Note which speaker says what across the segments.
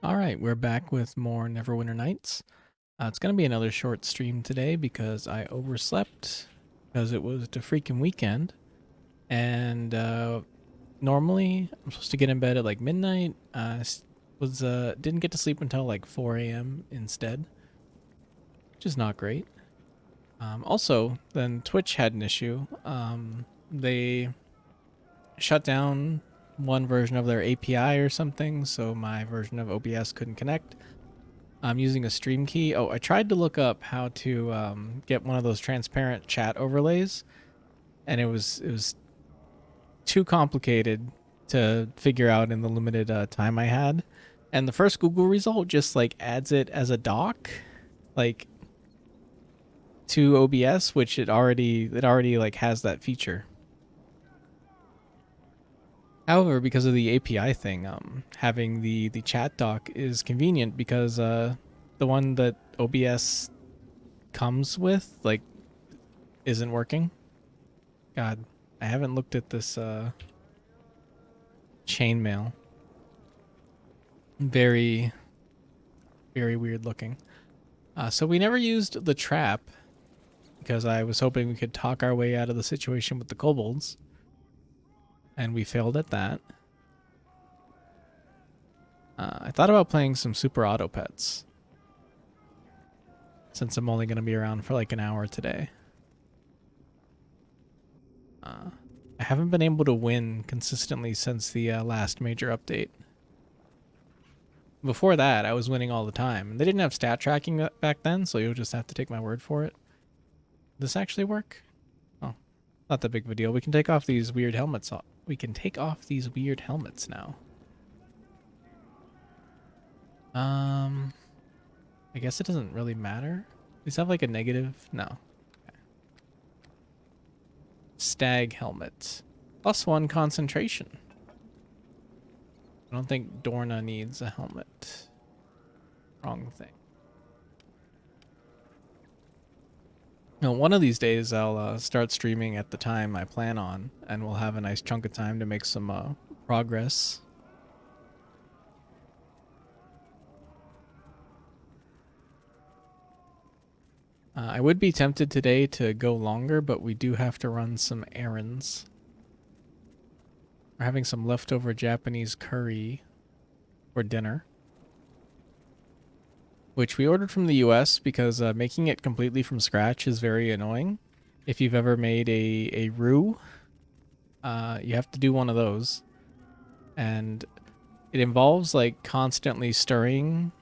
Speaker 1: All right, we're back with more Neverwinter Nights. It's going to be another short stream today because I overslept because it was the freaking weekend. And normally I'm supposed to get in bed at like midnight. Didn't get to sleep until like 4 a.m. instead, which is not great. Also, then Twitch had an issue. They shut down one version of their API or something, so my version of OBS couldn't connect. I'm using a stream key. Oh, I tried to look up how to get one of those transparent chat overlays, and it was too complicated to figure out in the limited time I had. And the first Google result just like adds it as a doc, like to OBS, which it already like has that feature. However, because of the API thing, having the chat doc is convenient because the one that OBS comes with like isn't working. God, I haven't looked at this chainmail. Very, very weird looking. So we never used the trap because I was hoping we could talk our way out of the situation with the kobolds, and we failed at that. I thought about playing some Super Auto Pets since I'm only going to be around for like an hour today. I haven't been able to win consistently since the last major update. Before that, I was winning all the time. They didn't have stat tracking back then, so you'll just have to take my word for it. Does this actually work? Oh, not that big of a deal. We can take off these weird helmets. We can take off these weird helmets now. I guess it doesn't really matter. These have like a negative? No. Okay. Stag helmet. +1 concentration. I don't think Dorna needs a helmet. Wrong thing. No, one of these days I'll start streaming at the time I plan on, and we'll have a nice chunk of time to make some progress. I would be tempted today to go longer, but we do have to run some errands. We're having some leftover Japanese curry for dinner, which we ordered from the US because making it completely from scratch is very annoying. If you've ever made a roux, you have to do one of those. And it involves like constantly stirring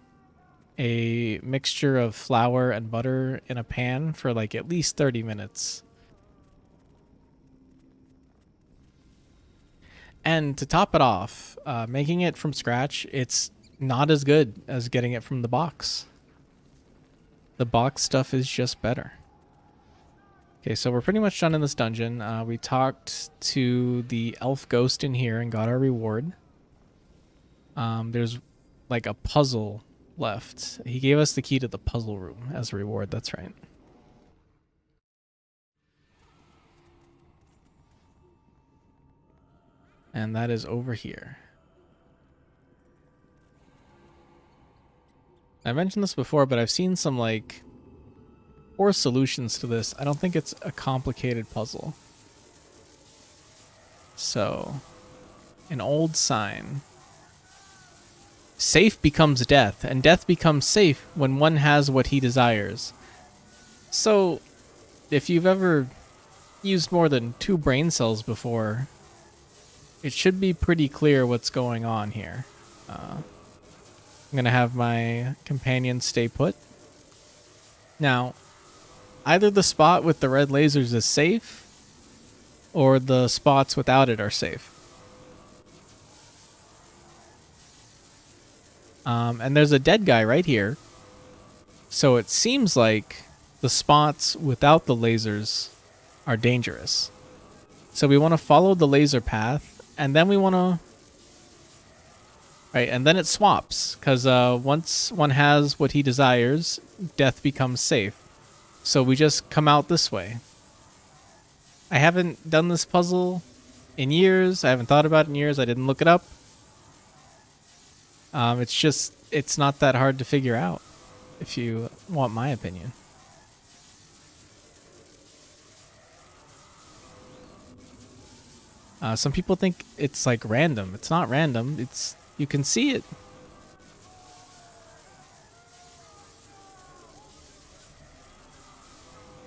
Speaker 1: a mixture of flour and butter in a pan for like at least 30 minutes. And to top it off, making it from scratch, it's not as good as getting it from the box. The box stuff is just better. Okay, so we're pretty much done in this dungeon. We talked to the elf ghost in here and got our reward. There's like a puzzle left. He gave us the key to the puzzle room as a reward, that's right. And that is over here. I mentioned this before, but I've seen some like poor solutions to this. I don't think it's a complicated puzzle. So, an old sign. Safe becomes death, and death becomes safe when one has what he desires. So, if you've ever used more than 2 brain cells before, it should be pretty clear what's going on here. I'm going to have my companion stay put. Now, either the spot with the red lasers is safe, or the spots without it are safe. And there's a dead guy right here. So it seems like the spots without the lasers are dangerous. So we want to follow the laser path, and then we want to... Right, and then it swaps, because once one has what he desires, death becomes safe. So we just come out this way. I haven't done this puzzle in years. I haven't thought about it in years. I didn't look it up. It's not that hard to figure out, if you want my opinion. Some people think it's like random. It's not random. You can see it.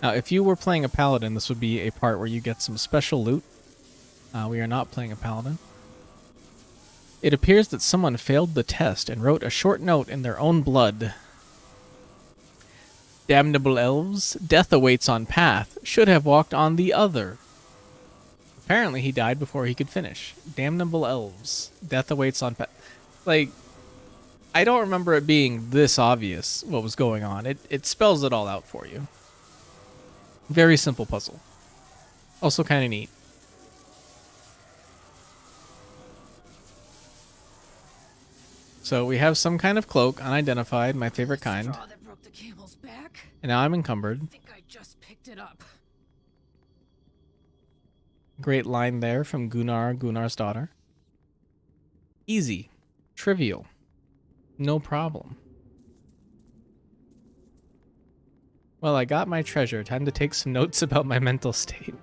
Speaker 1: Now, if you were playing a paladin, this would be a part where you get some special loot. We are not playing a paladin. It appears that someone failed the test and wrote a short note in their own blood. Damnable elves, death awaits on path, should have walked on the other. Apparently he died before he could finish. Damnable elves, death awaits on path. Like, I don't remember it being this obvious what was going on. It spells it all out for you. Very simple puzzle. Also kind of neat. So we have some kind of cloak, unidentified, my favorite kind.
Speaker 2: That broke the camel's back.
Speaker 1: And now I'm encumbered.
Speaker 2: I think I just picked it up.
Speaker 1: Great line there from Gunnar's daughter. Easy. Trivial. No problem. Well, I got my treasure. Time to take some notes about my mental state.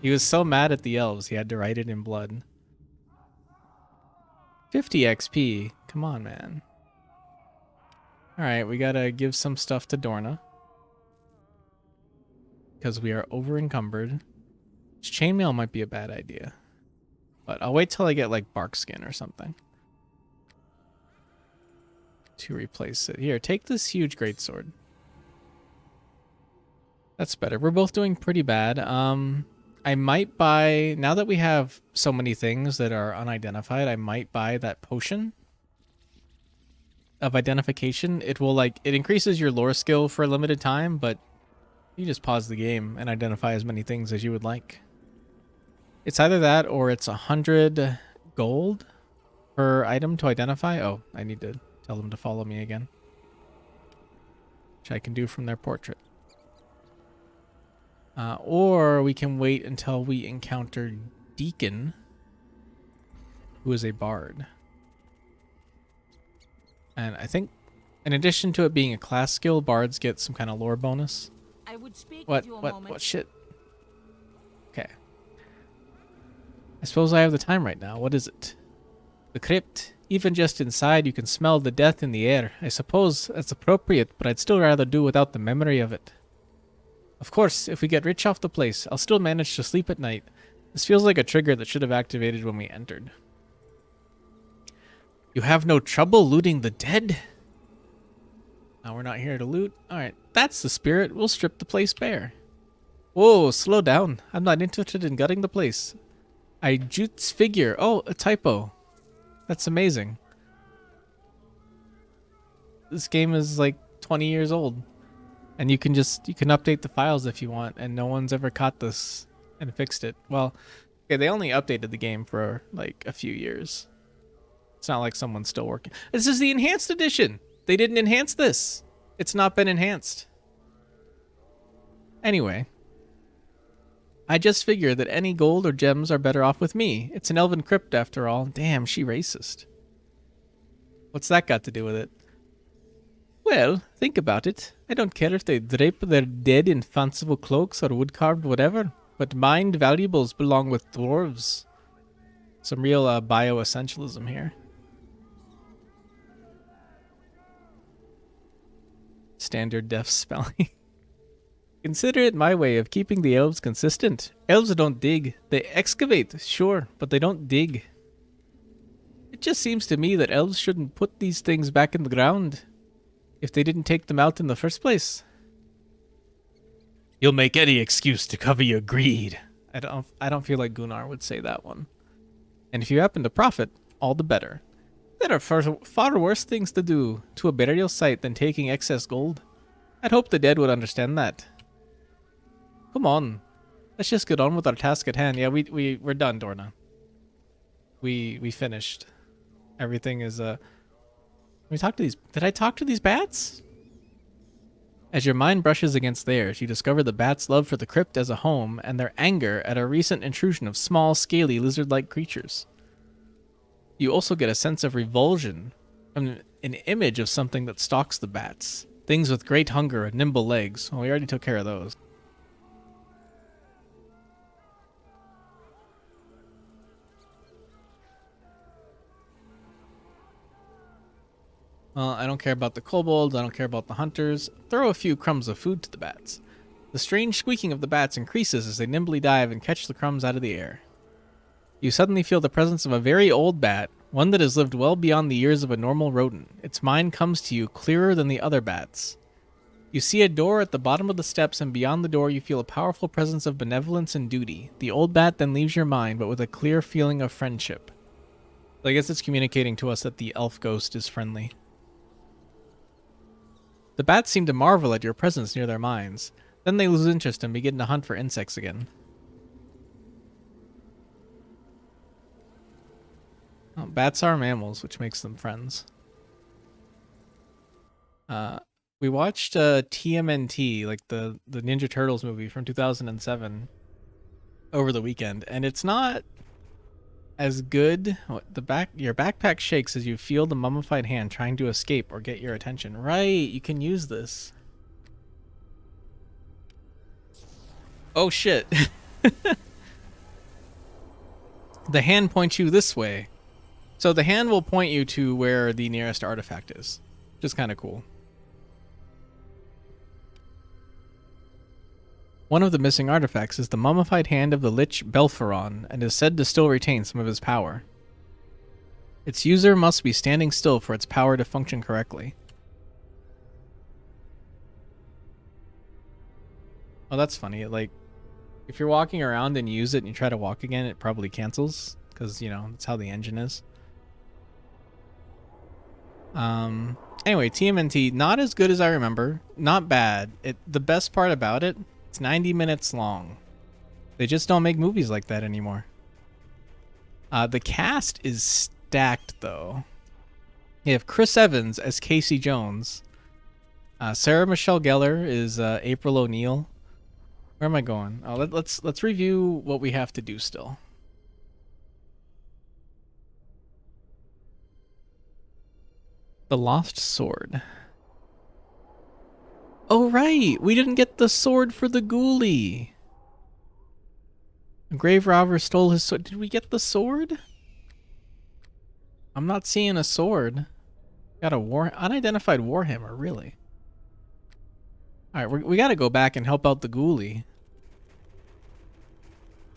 Speaker 1: He was so mad at the elves, he had to write it in blood. 50 XP. Come on, man. Alright, we gotta give some stuff to Dorna. Because we are over encumbered. Chainmail might be a bad idea. But I'll wait till I get like bark skin or something. To replace it. Here, take this huge greatsword. That's better. We're both doing pretty bad. I might buy, now that we have so many things that are unidentified, I might buy that potion of identification. It will it increases your lore skill for a limited time, but you just pause the game and identify as many things as you would like. It's either that or it's 100 gold per item to identify. Oh, I need to tell them to follow me again. Which I can do from their portrait. Or we can wait until we encounter Deekin, who is a bard. And I think, in addition to it being a class skill, bards get some kind of lore bonus.
Speaker 2: I would speak with you a moment.
Speaker 1: What shit? Okay. I suppose I have the time right now. What is it? The crypt. Even just inside, you can smell the death in the air. I suppose that's appropriate, but I'd still rather do without the memory of it. Of course, if we get rich off the place, I'll still manage to sleep at night. This feels like a trigger that should have activated when we entered. You have no trouble looting the dead? Now we're not here to loot. Alright, that's the spirit. We'll strip the place bare. Whoa, slow down. I'm not interested in gutting the place. I jutes figure. Oh, a typo. That's amazing. This game is like 20 years old. And you can update the files if you want, and no one's ever caught this and fixed it. Well, okay, they only updated the game for like a few years. It's not like someone's still working. This is the enhanced edition. They didn't enhance this. It's not been enhanced. Anyway, I just figured that any gold or gems are better off with me. It's an elven crypt after all. Damn, she racist. What's that got to do with it? Well, think about it. I don't care if they drape their dead in fanciful cloaks or wood-carved whatever, but mined valuables belong with dwarves. Some real bioessentialism here. Standard def spelling. Consider it my way of keeping the elves consistent. Elves don't dig. They excavate, sure, but they don't dig. It just seems to me that elves shouldn't put these things back in the ground if they didn't take them out in the first place. You'll make any excuse to cover your greed. I don't feel like Gunnar would say that one. And if you happen to profit, all the better. There are far worse things to do to a burial site than taking excess gold. I'd hope the dead would understand that. Come on. Let's just get on with our task at hand. Yeah, we're done, Dorna. We finished. Everything is we talk to these. Did I talk to these bats? As your mind brushes against theirs, you discover the bats' love for the crypt as a home and their anger at a recent intrusion of small, scaly, lizard-like creatures. You also get a sense of revulsion An image of something that stalks the bats. Things with great hunger and nimble legs. Well, we already took care of those. Well, I don't care about the kobolds. I don't care about the hunters. Throw a few crumbs of food to the bats. The strange squeaking of the bats increases as they nimbly dive and catch the crumbs out of the air. You suddenly feel the presence of a very old bat, one that has lived well beyond the years of a normal rodent. Its mind comes to you clearer than the other bats. You see a door at the bottom of the steps, and beyond the door you feel a powerful presence of benevolence and duty. The old bat then leaves your mind, but with a clear feeling of friendship. So I guess it's communicating to us that the elf ghost is friendly. The bats seem to marvel at your presence near their minds. Then they lose interest and begin to hunt for insects again. Oh, bats are mammals, which makes them friends. We watched TMNT, like the Ninja Turtles movie from 2007, over the weekend, and it's not as good. Your backpack shakes as you feel the mummified hand trying to escape or get your attention. Right, you can use this. Oh shit. The hand points you this way. So the hand will point you to where the nearest artifact is, which is kind of cool. One of the missing artifacts is the mummified hand of the Lich Belferon, and is said to still retain some of his power. Its user must be standing still for its power to function correctly. Oh, that's funny. Like, if you're walking around and you use it and you try to walk again, it probably cancels, because, you know, that's how the engine is. Anyway, TMNT, not as good as I remember. Not bad. The best part about it, it's 90 minutes long. They just don't make movies like that anymore. The cast is stacked, though. You have Chris Evans as Casey Jones. Sarah Michelle Gellar is April O'Neil. Where am I going? Oh, let's review what we have to do still. The Lost Sword. Oh, right. We didn't get the sword for the ghoulie. A grave robber stole his sword. Did we get the sword? I'm not seeing a sword. Got a unidentified warhammer, really. All right, we got to go back and help out the ghoulie.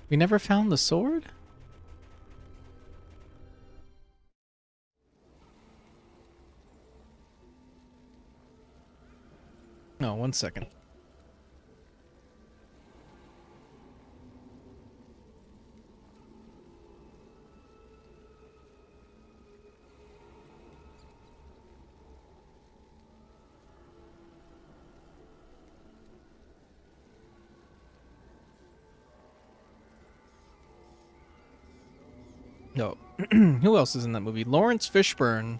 Speaker 1: We never found the sword? No, 1 second. No. Who else is in that movie? Lawrence Fishburne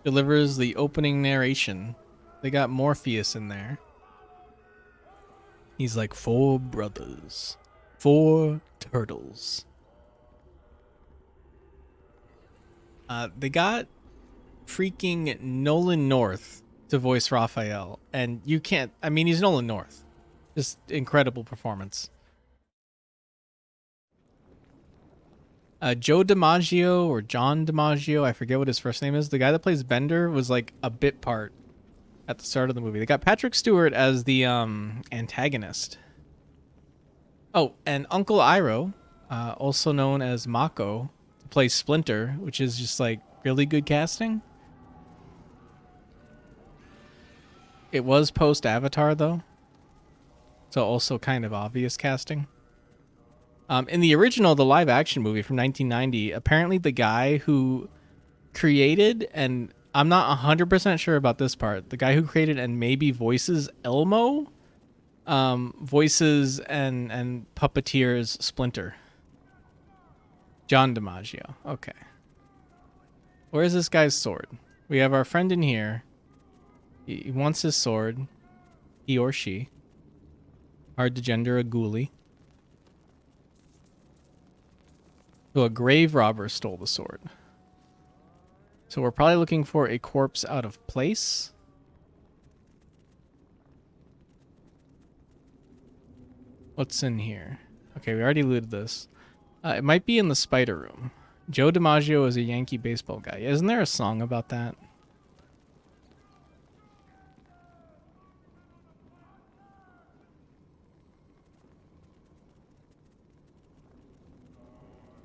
Speaker 1: delivers the opening narration. They got Morpheus in there. He's like 4 brothers, 4 turtles. They got freaking Nolan North to voice Raphael, and you can't. I mean, he's Nolan North. Just incredible performance. Joe DiMaggio or John DiMaggio, I forget what his first name is. The guy that plays Bender was like a bit part at the start of the movie. They got Patrick Stewart as the antagonist. Oh, and Uncle Iroh, also known as Mako, plays Splinter, which is just like really good casting. It was post Avatar though, so also kind of obvious casting. In the original, the live action movie from 1990, apparently the guy who created, and I'm not 100% sure about this part, the guy who created and maybe voices Elmo, voices and puppeteers Splinter. John DiMaggio. Okay. Where's this guy's sword? We have our friend in here. He wants his sword. He or she. Hard to gender a ghoulie. So a grave robber stole the sword. So we're probably looking for a corpse out of place. What's in here? Okay, we already looted this. It might be in the spider room. Joe DiMaggio is a Yankee baseball guy. Isn't there a song about that?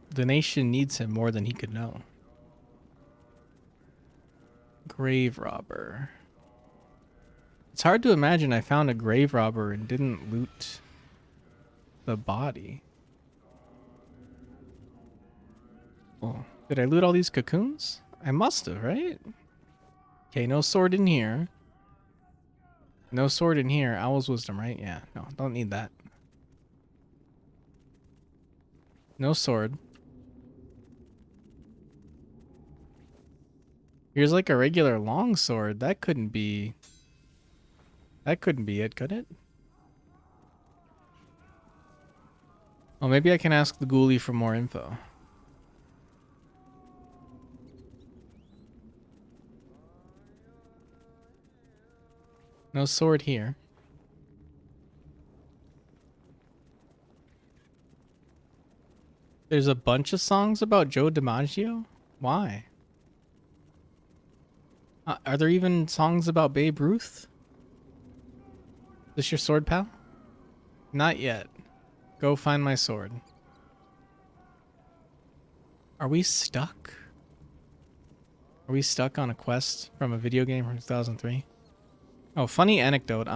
Speaker 1: The nation needs him more than he could know. Grave robber. It's hard to imagine I found a grave robber and didn't loot the body. Oh, did I loot all these cocoons? I must have, right? Okay, no sword in here. No sword in here. Owl's wisdom, right? Yeah, no, don't need that. No sword. Here's like a regular long sword. That couldn't be... That couldn't be it, could it? Well, maybe I can ask the ghoulie for more info. No sword here. There's a bunch of songs about Joe DiMaggio? Why? Are there even songs about Babe Ruth? Is this your sword, pal? Not yet. Go find my sword. Are we stuck? Are we stuck on a quest from a video game from 2003? Oh, funny anecdote.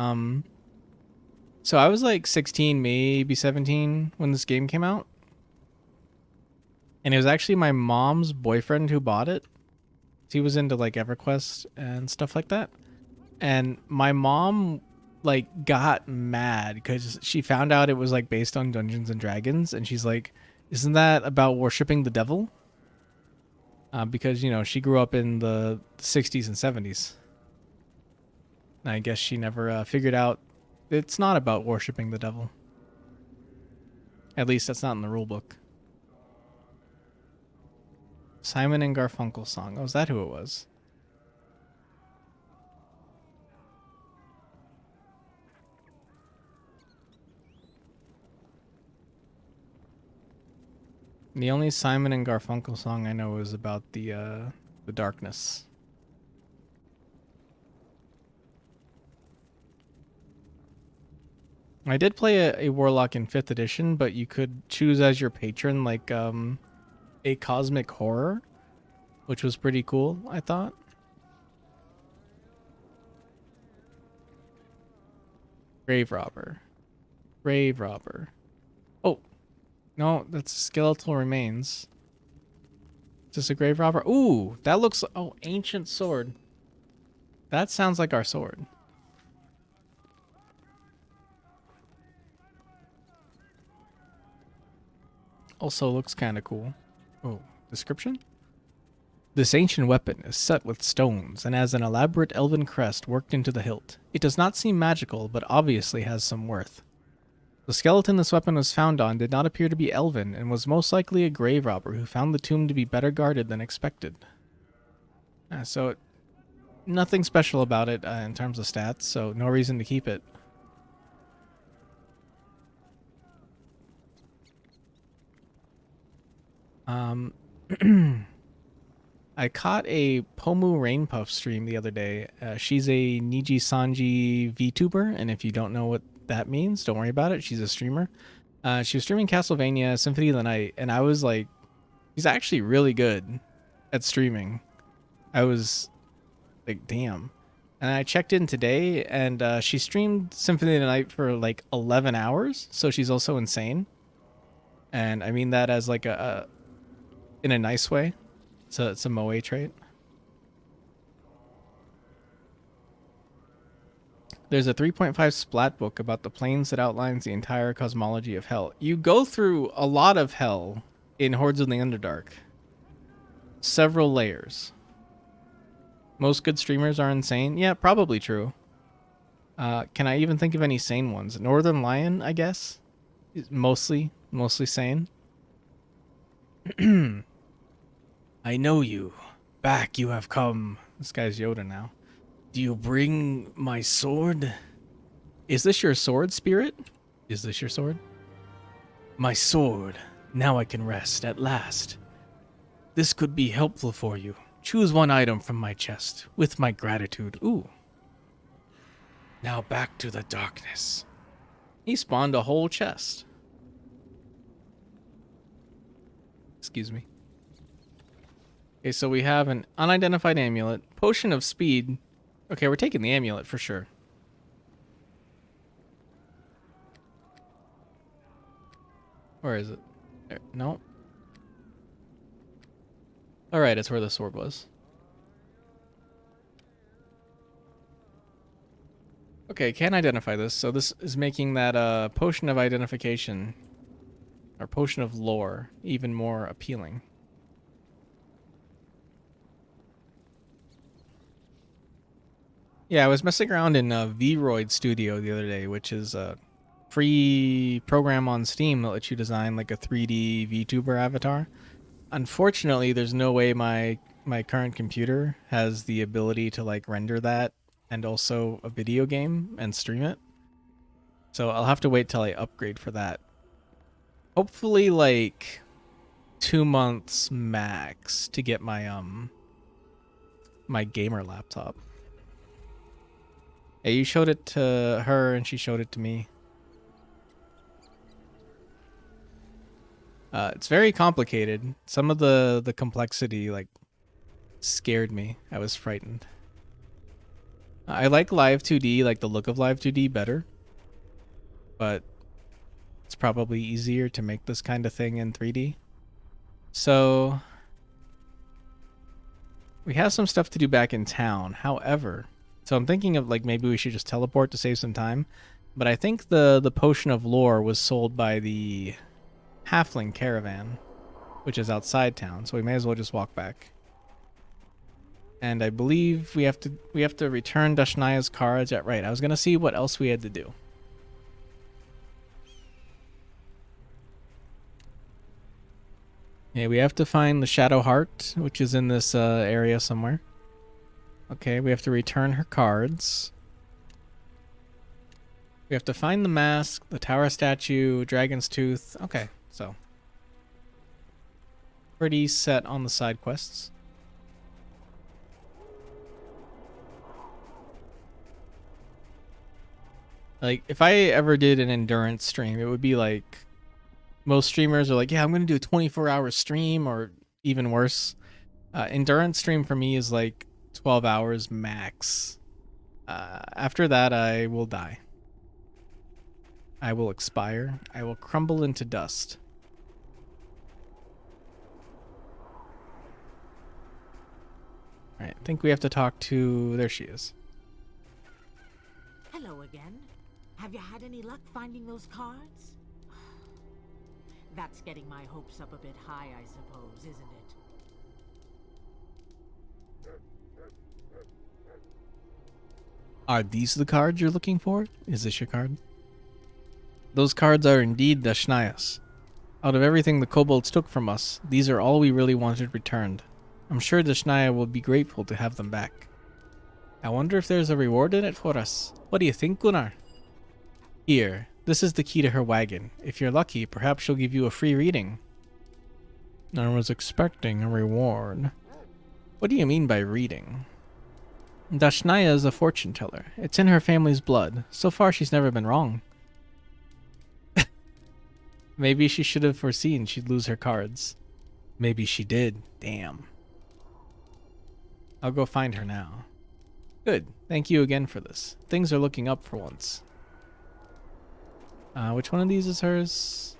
Speaker 1: So I was like 16, maybe 17 when this game came out. And it was actually my mom's boyfriend who bought it. He was into like EverQuest and stuff like that. And my mom like got mad because she found out it was like based on Dungeons and Dragons, and she's like, isn't that about worshiping the devil? Because, you know, she grew up in the 60s and 70s. And I guess she never figured out it's not about worshiping the devil. At least that's not in the rule book. Simon and Garfunkel song. Oh, is that who it was? The only Simon and Garfunkel song I know is about the darkness. I did play a warlock in 5th edition, but you could choose as your patron like a cosmic horror, which was pretty cool, I thought. Grave robber. Grave robber. Oh, no, that's skeletal remains. Is this a grave robber? Ooh, that looks... Oh, ancient sword. That sounds like our sword. Also looks kind of cool. Oh, description? This ancient weapon is set with stones and has an elaborate elven crest worked into the hilt. It does not seem magical, but obviously has some worth. The skeleton this weapon was found on did not appear to be elven and was most likely a grave robber who found the tomb to be better guarded than expected. So, nothing special about it in terms of stats, so no reason to keep it. I caught a Pomu Rainpuff stream the other day. She's a Niji Sanji VTuber, and if you don't know what that means, don't worry about it. She's a streamer. She was streaming Castlevania Symphony of the Night, and I was like, she's actually really good at streaming. I was like, damn. And I checked in today, and she streamed Symphony of the Night for like 11 hours, so she's also insane. And I mean that as like in a nice way. It's a moe trait. There's a 3.5 splat book about the planes that outlines the entire cosmology of hell. You go through a lot of hell in Hordes of the Underdark. Several layers. Most good streamers are insane. Yeah, probably true. Can I even think of any sane ones? Northern Lion, I guess. Mostly sane. I know you. Back you have come. This guy's Yoda now. Do you bring my sword? Is this your sword, spirit? Is this your sword? My sword. Now I can rest at last. This could be helpful for you. Choose one item from my chest, with my gratitude. Ooh. Now back to the darkness. He spawned a whole chest. Excuse me. Okay, so we have an unidentified amulet, potion of speed. Okay, we're taking the amulet for sure. Where is it? There. No. Alright, it's where the sword was. Okay, can't identify this. So this is making that potion of identification, or potion of lore, even more appealing. Yeah, I was messing around in Vroid Studio the other day, which is a free program on Steam that lets you design like a 3D VTuber avatar. Unfortunately, there's no way my current computer has the ability to like render that and also a video game and stream it. So I'll have to wait till I upgrade for that. Hopefully like 2 months max to get my my gamer laptop. Yeah, you showed it to her and she showed it to me. It's very complicated. Some of the complexity like scared me. I was frightened. I like Live 2D, like the look of Live 2D better. But it's probably easier to make this kind of thing in 3D. So we have some stuff to do back in town. However, so I'm thinking of like maybe we should just teleport to save some time. But I think the potion of lore was sold by the halfling caravan, which is outside town. So we may as well just walk back. And I believe we have to return Dashnaya's cards. Yeah, right. I was gonna see what else we had to do. Yeah, we have to find the Shadow Heart, which is in this area somewhere. Okay, we have to return her cards. We have to find the mask, the tower statue, Dragon's Tooth. Okay, so pretty set on the side quests. Like, if I ever did an endurance stream, it would be like most streamers are like, yeah, I'm going to do a 24-hour stream, or even worse. Endurance stream for me is like 12 hours max. After that, I will die. I will expire. I will crumble into dust. Alright, I think we have to talk to... There she is.
Speaker 3: Hello again. Have you had any luck finding those cards? That's getting my hopes up a bit high, I suppose, isn't it?
Speaker 1: Are these the cards you're looking for? Is this your card? Those cards are indeed Dashnaya's. Out of everything the kobolds took from us, these are all we really wanted returned. I'm sure Dashnaya will be grateful to have them back. I wonder if there's a reward in it for us. What do you think, Gunnar? Here, this is the key to her wagon. If you're lucky, perhaps she'll give you a free reading. I was expecting a reward. What do you mean by reading? Dashnaya is a fortune teller. It's in her family's blood. So far, she's never been wrong. Maybe she should have foreseen she'd lose her cards. Maybe she did. Damn. I'll go find her now. Good. Thank you again for this. Things are looking up for once. Which one of these is hers?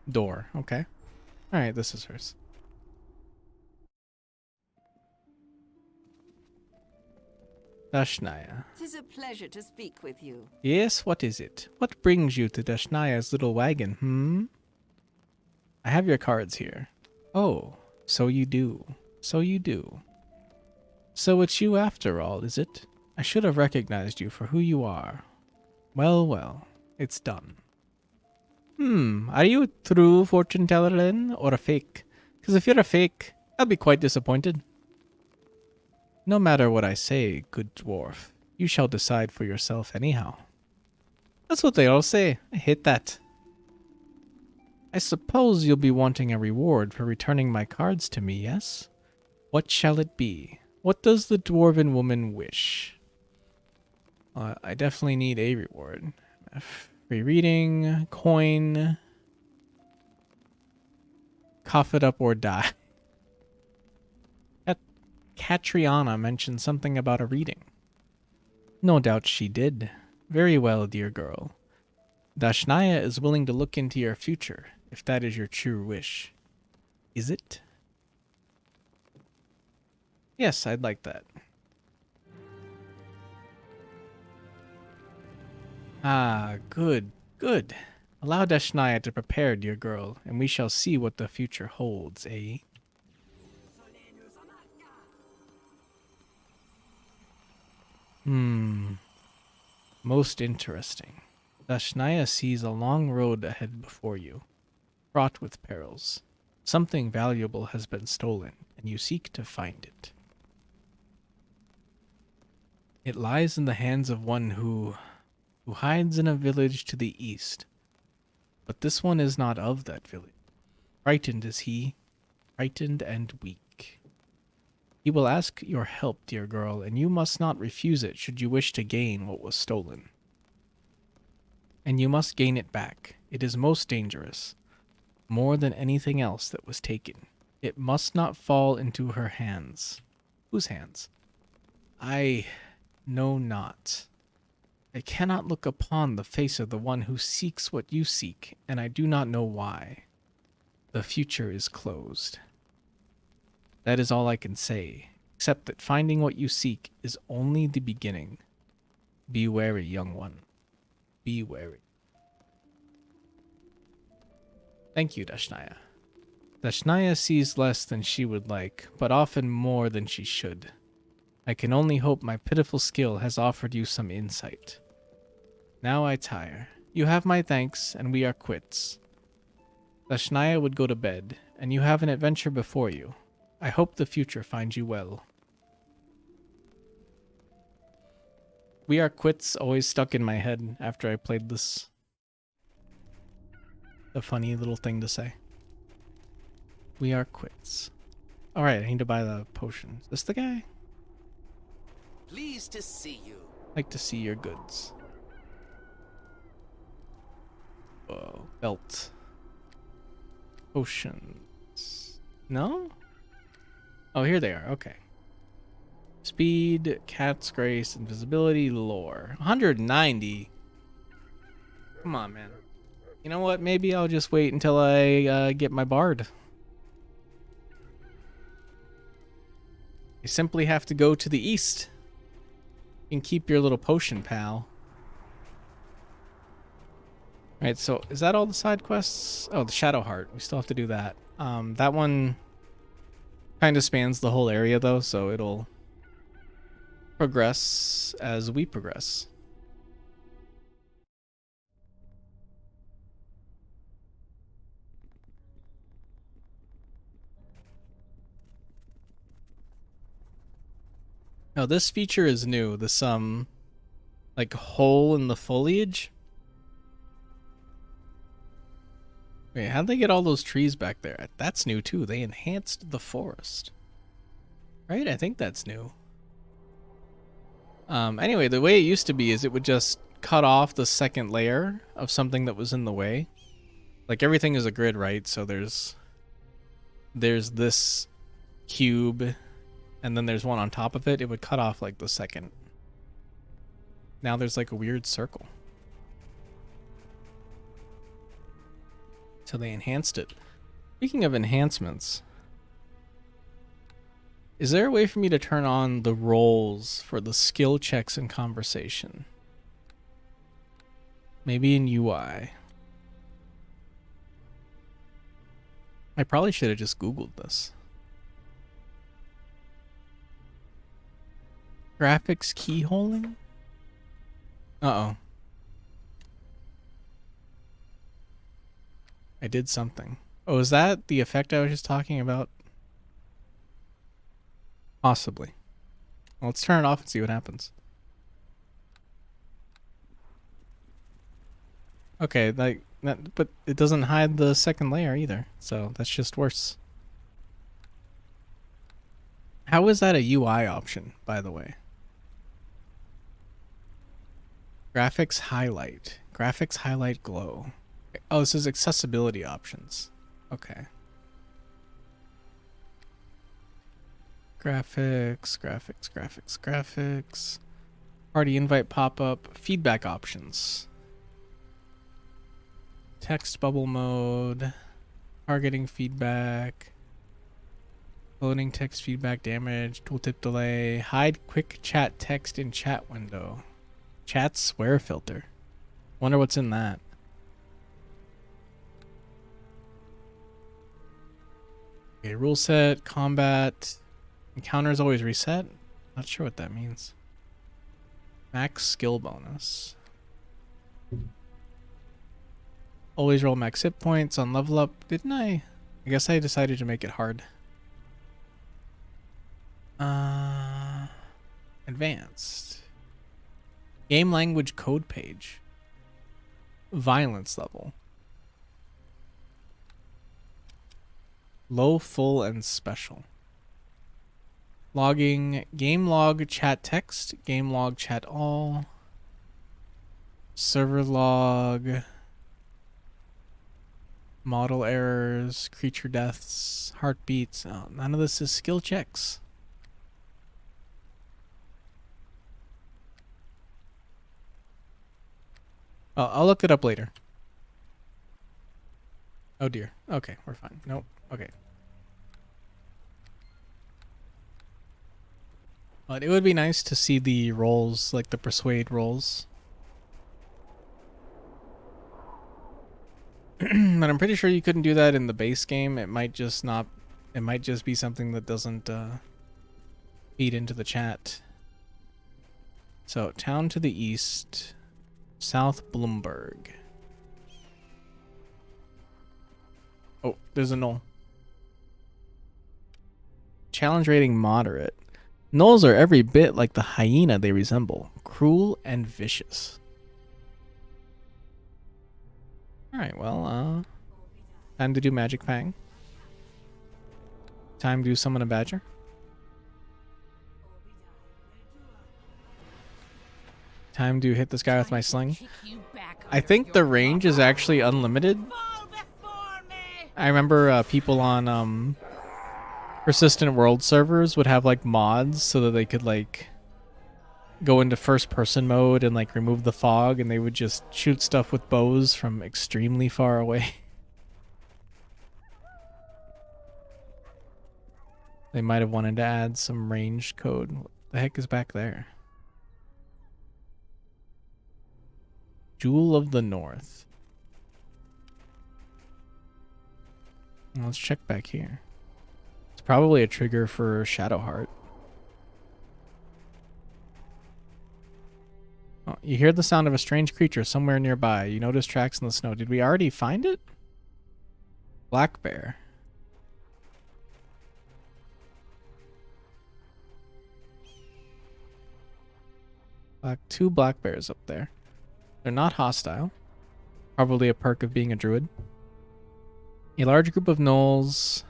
Speaker 1: Door. Okay. Alright, this is hers. Dashnaya.
Speaker 4: 'Tis a pleasure to speak with you.
Speaker 1: Yes, what is it? What brings you to Dashnaya's little wagon, I have your cards here. Oh, so you do. So you do. So it's you after all, is it? I should have recognized you for who you are. Well, well, it's done. Are you a true fortune teller then, or a fake? Because if you're a fake, I'll be quite disappointed. No matter what I say, good dwarf, you shall decide for yourself anyhow. That's what they all say. I hate that. I suppose you'll be wanting a reward for returning my cards to me, yes? What shall it be? What does the dwarven woman wish? I definitely need a reward. Free reading, coin, cough it up or die. Catriona mentioned something about a reading. No doubt she did. Very well, dear girl. Dashnaya is willing to look into your future, if that is your true wish. Is it? Yes, I'd like that. Ah, good, good. Allow Dashnaya to prepare, dear girl, and we shall see what the future holds, eh? Most interesting. Dashnaya sees a long road ahead before you, fraught with perils. Something valuable has been stolen, and you seek to find it. It lies in the hands of one who hides in a village to the east. But this one is not of that village. Frightened is he, frightened and weak. He will ask your help, dear girl, and you must not refuse it should you wish to gain what was stolen. And you must gain it back. It is most dangerous, more than anything else that was taken. It must not fall into her hands. Whose hands? I know not. I cannot look upon the face of the one who seeks what you seek, and I do not know why. The future is closed. That is all I can say, except that finding what you seek is only the beginning. Be wary, young one. Be wary. Thank you, Dashnaya. Dashnaya sees less than she would like, but often more than she should. I can only hope my pitiful skill has offered you some insight. Now I tire. You have my thanks, and we are quits. Dashnaya would go to bed, and you have an adventure before you. I hope the future finds you well. We are quits always stuck in my head after I played this. A funny little thing to say. We are quits. Alright, I need to buy the potion. Is this the guy?
Speaker 5: Pleased to see you.
Speaker 1: Like to see your goods. Whoa, belt. Potions. No? Oh, here they are. Okay. Speed, cat's grace, invisibility, lore. 190. Come on, man. You know what? Maybe I'll just wait until I get my bard. You simply have to go to the east. You can keep your little potion, pal. Alright, so is that all the side quests? Oh, the Shadow Heart. We still have to do that. That one kind of spans the whole area, though, so it'll progress as we progress. Now, this feature is new. This, like, hole in the foliage. Wait, how'd they get all those trees back there? That's new, too. They enhanced the forest. Right? I think that's new. Anyway, the way it used to be is it would just cut off the second layer of something that was in the way. Like, everything is a grid, right? So there's this cube, and then there's one on top of it. It would cut off, like, the second. Now there's, like, a weird circle. So they enhanced it. Speaking of enhancements, is there a way for me to turn on the roles for the skill checks and conversation? Maybe in UI. I probably should have just Googled this. Graphics keyholing? Uh-oh. I did something. Oh, is that the effect I was just talking about? Possibly. Well, let's turn it off and see what happens. Okay, like that, but it doesn't hide the second layer either, so that's just worse. How is that a UI option, by the way? Graphics highlight. Graphics highlight glow. Oh, this is accessibility options. Okay. Graphics. Party invite pop-up. Feedback options. Text bubble mode. Targeting feedback. Loading text feedback damage. Tooltip delay. Hide quick chat text in chat window. Chat swear filter. Wonder what's in that. Okay, rule set, combat, encounters always reset. Not sure what that means. Max skill bonus. Always roll max hit points on level up. Didn't I? I guess I decided to make it hard. Advanced. Game language code page. Violence level. Low, full, and special. Logging, game log chat text, game log chat all, server log, model errors, creature deaths, heartbeats. Oh, none of this is skill checks. I'll look it up later. Oh dear. Okay, we're fine. Nope. Okay. But it would be nice to see the rolls, like the persuade rolls. But I'm pretty sure you couldn't do that in the base game. It might just not. It might just be something that doesn't feed into the chat. So town to the east, South Bloomberg. Oh, there's a null. Challenge rating moderate. Gnolls are every bit like the hyena they resemble, cruel and vicious. Alright, well, time to do Magic Fang. Time to summon a badger. Time to hit this guy with my sling. I think the range is actually unlimited. I remember people on persistent world servers would have like mods so that they could like go into first person mode and like remove the fog, and they would just shoot stuff with bows from extremely far away. They might have wanted to add some range code. What the heck is back there? Jewel of the North. Let's check back here. It's probably a trigger for Shadowheart. Oh, you hear the sound of a strange creature somewhere nearby. You notice tracks in the snow. Did we already find it? Black bear. Two black bears up there. They're not hostile. Probably a perk of being a druid. A large group of gnolls,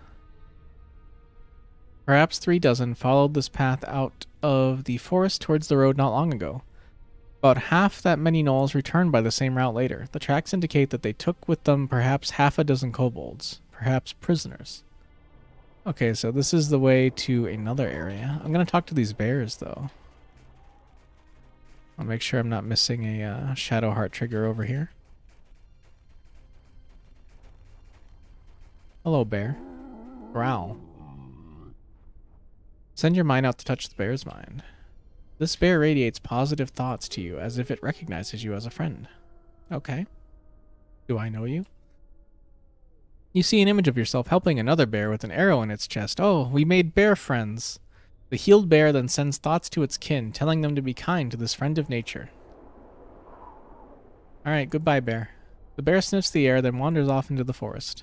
Speaker 1: perhaps 3 dozen, followed this path out of the forest towards the road not long ago. About half that many gnolls returned by the same route later. The tracks indicate that they took with them perhaps half a dozen kobolds, perhaps prisoners. Okay, so this is the way to another area. I'm going to talk to these bears, though. I'll make sure I'm not missing a Shadowheart trigger over here. Hello, bear. Growl. Send your mind out to touch the bear's mind. This bear radiates positive thoughts to you as if it recognizes you as a friend. Okay. Do I know you? You see an image of yourself helping another bear with an arrow in its chest. Oh, we made bear friends. The healed bear then sends thoughts to its kin, telling them to be kind to this friend of nature. Alright, goodbye, bear. The bear sniffs the air, then wanders off into the forest.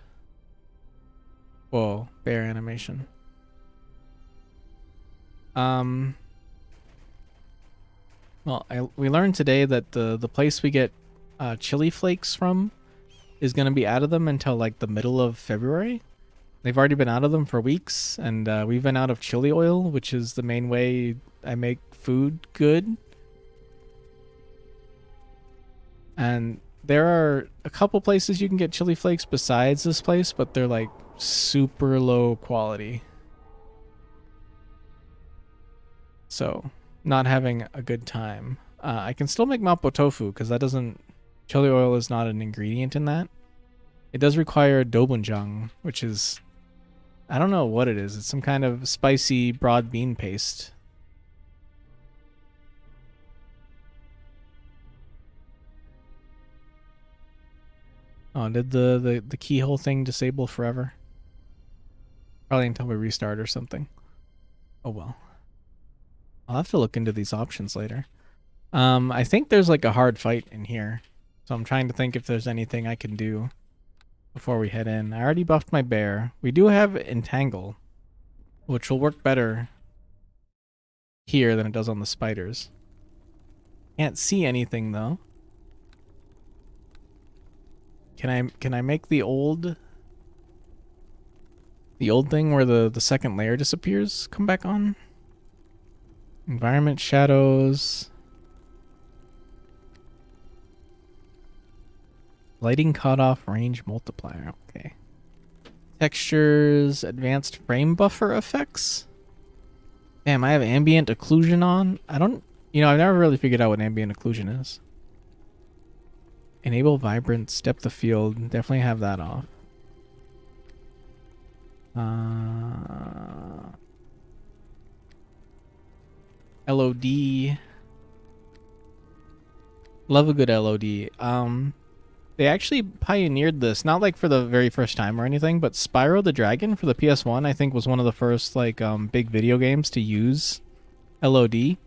Speaker 1: Whoa, bear animation. Well, we learned today that the place we get chili flakes from is going to be out of them until like the middle of February. They've already been out of them for weeks, and we've been out of chili oil, which is the main way I make food good. And there are a couple places you can get chili flakes besides this place, but they're like super low quality. So, not having a good time. I can still make mapo tofu because that doesn't... Chili oil is not an ingredient in that. It does require dobenjang, which is... I don't know what it is. It's some kind of spicy broad bean paste. Oh, did the keyhole thing disable forever? Probably until we restart or something. Oh well. I'll have to look into these options later. I think there's like a hard fight in here. So I'm trying to think if there's anything I can do before we head in. I already buffed my bear. We do have Entangle, which will work better here than it does on the spiders. Can't see anything though. Can I make the old thing where the second layer disappears come back on? Environment shadows. Lighting cutoff range multiplier. Okay. Textures, advanced frame buffer effects. Damn, I have ambient occlusion on. I don't, I've never really figured out what ambient occlusion is. Enable vibrance, depth of field. Definitely have that off. LOD. Love a good LOD. They actually pioneered this, not like for the very first time or anything, but Spyro the Dragon for the PS1 I think was one of the first like big video games to use LOD,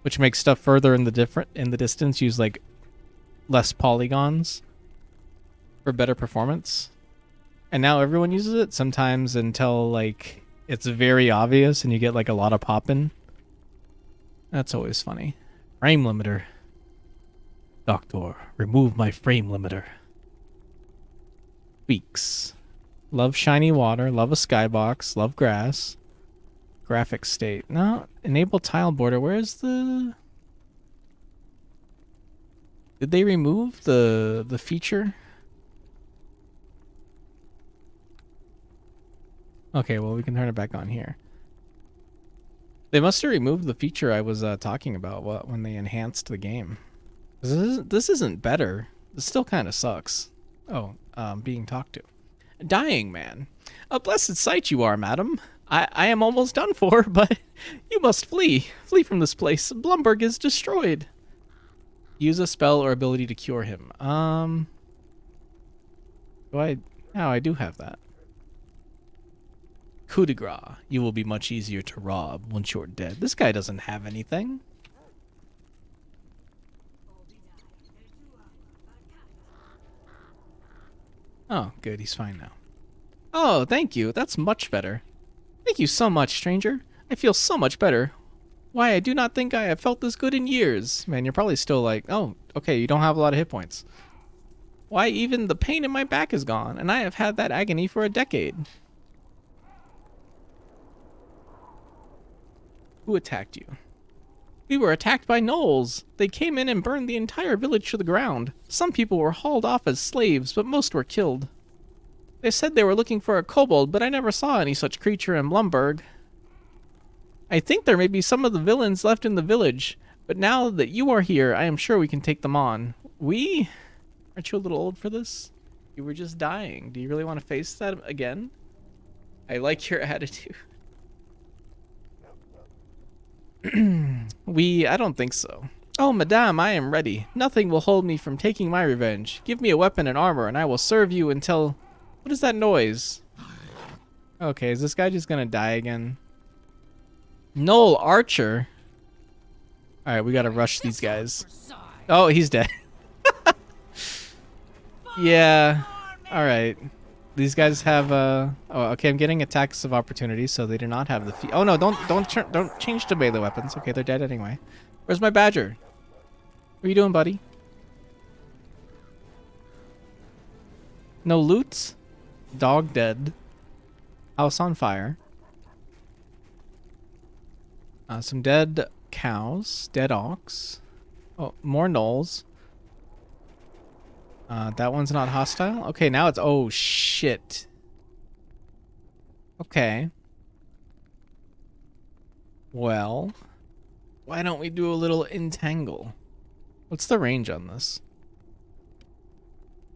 Speaker 1: which makes stuff further in the distance use like less polygons for better performance. And now everyone uses it sometimes until like it's very obvious and you get like a lot of popping. That's always funny. Frame limiter. Doctor, remove my frame limiter. Tweaks. Love shiny water, love a skybox, love grass. Graphic state. No, enable tile border. Where's the... Did they remove the feature? Okay, well we can turn it back on here. They must have removed the feature I was talking about when they enhanced the game. This isn't better. This still kind of sucks. Oh, being talked to. Dying man. A blessed sight you are, madam. I am almost done for, but you must flee. Flee from this place. Blumberg is destroyed. Use a spell or ability to cure him. Oh, I do have that. Coup de grace. You will be much easier to rob once you're dead. This guy doesn't have anything. Oh, good. He's fine now. Oh, thank you. That's much better. Thank you so much, stranger. I feel so much better. Why, I do not think I have felt this good in years. Man, you're probably still like, oh, okay, you don't have a lot of hit points. Why, even the pain in my back is gone, and I have had that agony for a decade. Who attacked you? We were attacked by gnolls. They came in and burned the entire village to the ground. Some people were hauled off as slaves, but most were killed. They said they were looking for a kobold, but I never saw any such creature in Blumberg. I think there may be some of the villains left in the village, but now that you are here, I am sure we can take them on. We? Aren't you a little old for this? You were just dying. Do you really want to face that again? I like your attitude. I don't think so. Oh, madame, I am ready. Nothing will hold me from taking my revenge. Give me a weapon and armor, and I will serve you until... What is that noise? Okay, is this guy just gonna die again? Noel Archer? Alright, we gotta rush these guys. Oh, he's dead. Yeah. All right. These guys have oh, okay. I'm getting attacks of opportunity, so they do not have the. Oh no! Don't change to melee weapons. Okay, they're dead anyway. Where's my badger? What are you doing, buddy? No loot. Dog dead. House on fire. Some dead cows. Dead ox. Oh, more gnolls. That one's not hostile. Okay, now it's. Oh shit. Okay. Well, why don't we do a little entangle? What's the range on this?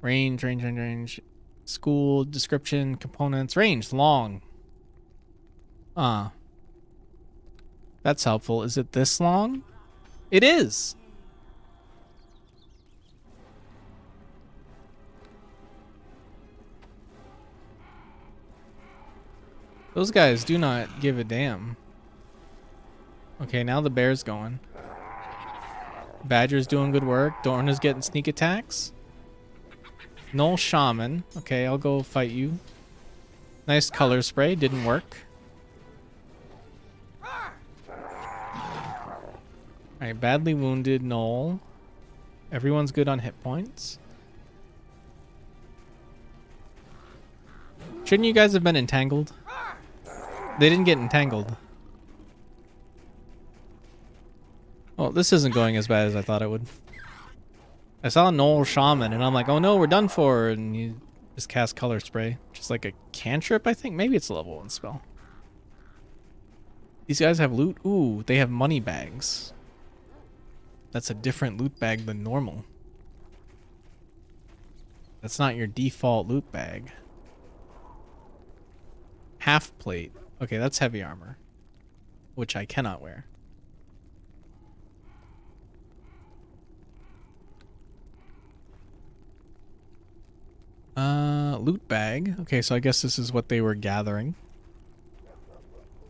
Speaker 1: Range. School, description, components, range, long. That's helpful. Is it this long? It is. Those guys do not give a damn. Okay, now the bear's going. Badger's doing good work. Dorna's getting sneak attacks. Null Shaman. Okay, I'll go fight you. Nice color spray. Didn't work. Alright, badly wounded Null. Everyone's good on hit points. Shouldn't you guys have been entangled? They didn't get entangled. Oh, this isn't going as bad as I thought it would. I saw Null Shaman and I'm like, oh no, we're done for. And you just cast color spray. Just like a cantrip, I think. Maybe it's a level 1 spell. These guys have loot. Ooh, they have money bags. That's a different loot bag than normal. That's not your default loot bag. Half plate. Okay, that's heavy armor. Which I cannot wear. Loot bag. Okay, so I guess this is what they were gathering.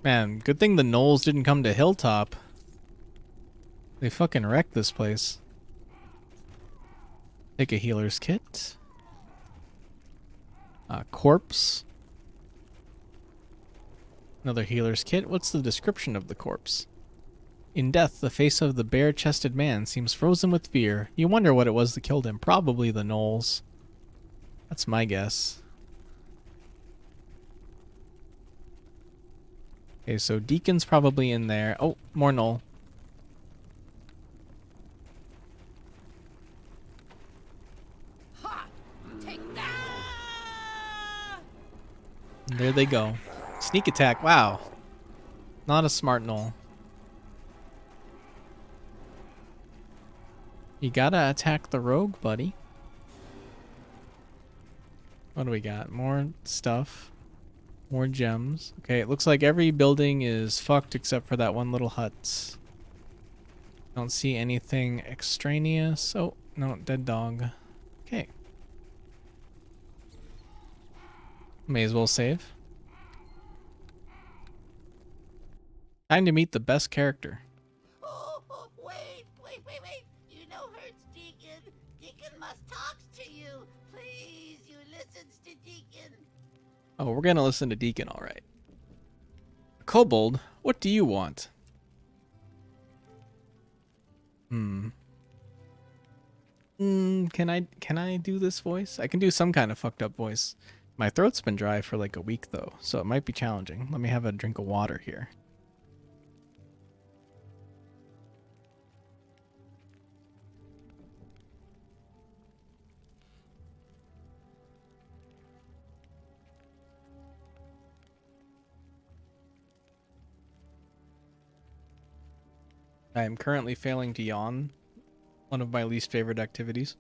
Speaker 1: Man, good thing the gnolls didn't come to Hilltop. They fucking wrecked this place. Take a healer's kit. Corpse. Another healer's kit. What's the description of the corpse? In death, the face of the bare-chested man seems frozen with fear. You wonder what it was that killed him. Probably the gnolls. That's my guess. Okay, so Deakin's probably in there. Oh, more gnoll.
Speaker 2: Ha! Take that!
Speaker 1: There they go. Sneak attack. Wow. Not a smart gnoll. You gotta attack the rogue, buddy. What do we got? More stuff. More gems. Okay, it looks like every building is fucked except for that one little hut. Don't see anything extraneous. Oh, no, dead dog. Okay. May as well save. Time to meet the best character.
Speaker 3: Oh, wait. You know hurts Deekin. Deekin must talk to you. Please, you listens to Deekin.
Speaker 1: Oh, we're gonna listen to Deekin, all right. Kobold, what do you want? Can I do this voice? I can do some kind of fucked up voice. My throat's been dry for like a week though, so it might be challenging. Let me have a drink of water here. I am currently failing to yawn. One of my least favorite activities.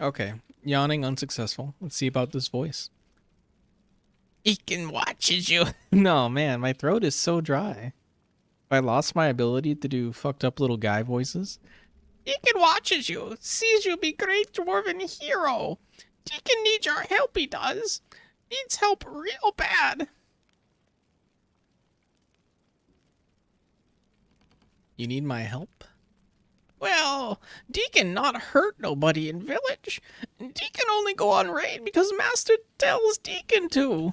Speaker 1: Okay, yawning unsuccessful. Let's see about this voice. Deekin watches you. No, man, my throat is so dry. I lost my ability to do fucked up little guy voices. Deacon watches you, sees you be great dwarven hero. Deacon needs your help, he does. Needs help real bad. You need my help? Well, Deacon not hurt nobody in village. Deacon only go on raid because master tells Deacon to.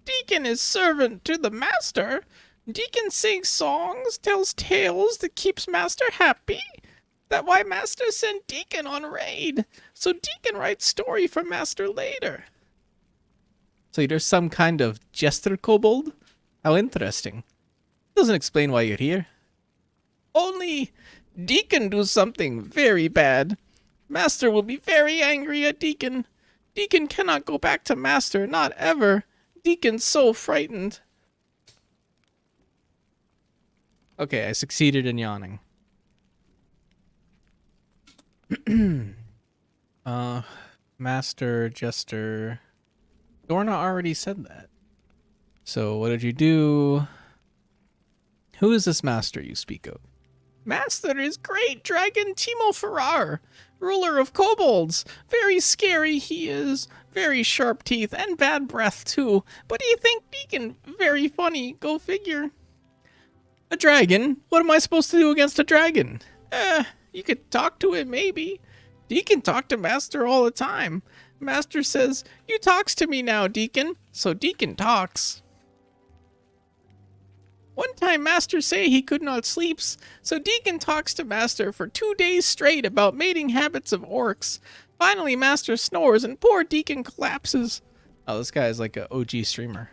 Speaker 1: Deacon is servant to the master. Deacon sings songs, tells tales that keeps master happy. That why master sent Deacon on raid. So Deacon writes story for master later. So you're some kind of jester kobold? How interesting. Doesn't explain why you're here. Only Deacon do something very bad. Master will be very angry at Deacon. Deacon cannot go back to master, not ever. Deacon's so frightened. Okay, I succeeded in yawning. Master, jester. Dorna already said that. So what did you do? Who is this master you speak of? Master is great dragon Timo Farrar, ruler of kobolds. Very scary he is. Very sharp teeth and bad breath too. But he think Deacon very funny. Go figure. A dragon? What am I supposed to do against a dragon? You could talk to him maybe. Deacon talk to Master all the time. Master says, you talks to me now, Deacon. So Deacon talks. One time Master say he could not sleeps, so Deacon talks to Master for 2 days straight about mating habits of orcs. Finally Master snores and poor Deacon collapses. Oh, this guy is like an OG streamer.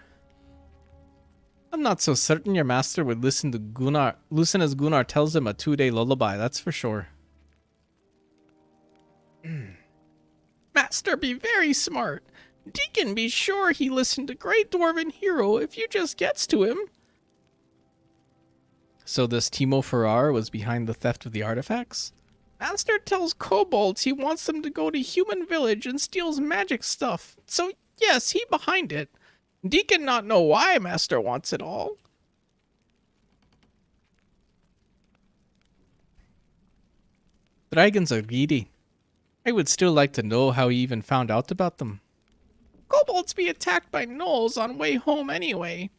Speaker 1: I'm not so certain your master would listen as Gunnar tells him a 2-day lullaby, that's for sure. Master be very smart. Deacon be sure he listened to great dwarven hero if you just gets to him. So this Timo Farrar was behind the theft of the artifacts? Master tells kobolds he wants them to go to human village and steals magic stuff. So yes, he behind it. Deacon not know why Master wants it all. Dragons are greedy. I would still like to know how he even found out about them. Kobolds be attacked by gnolls on way home anyway.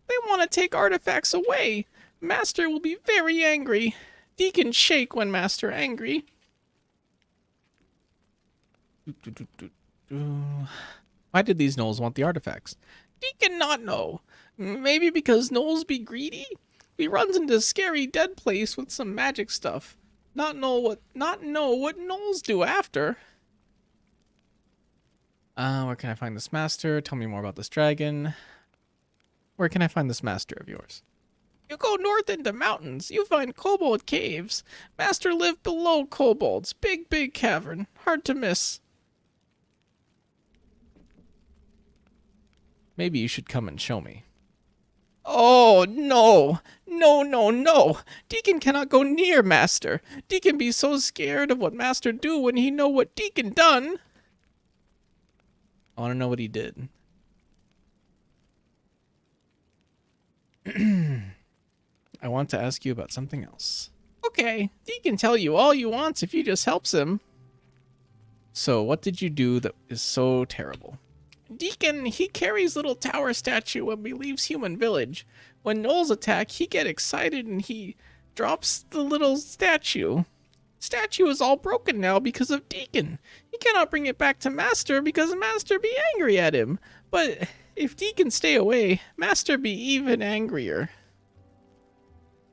Speaker 1: They want to take artifacts away. Master will be very angry. Deacon shake when Master angry. Why did these gnolls want the artifacts? Deacon not know. Maybe because gnolls be greedy? We runs into a scary dead place with some magic stuff. Not know what gnolls do after. Where can I find this master? Tell me more about this dragon. Where can I find this master of yours? You go north into mountains, you find kobold caves. Master live below kobolds. Big cavern. Hard to miss. Maybe you should come and show me. Oh, no. No. Deacon cannot go near Master. Deacon be so scared of what Master do when he know what Deacon done. I want to know what he did. I want to ask you about something else. Okay, Deacon tell you all you wants if you just helps him. So, what did you do that is so terrible? Deacon, he carries little tower statue when we leaves human village. When gnolls attack, he get excited and he drops the little statue. Statue is all broken now because of Deacon. He cannot bring it back to Master because Master be angry at him. But if Deacon stay away, Master be even angrier.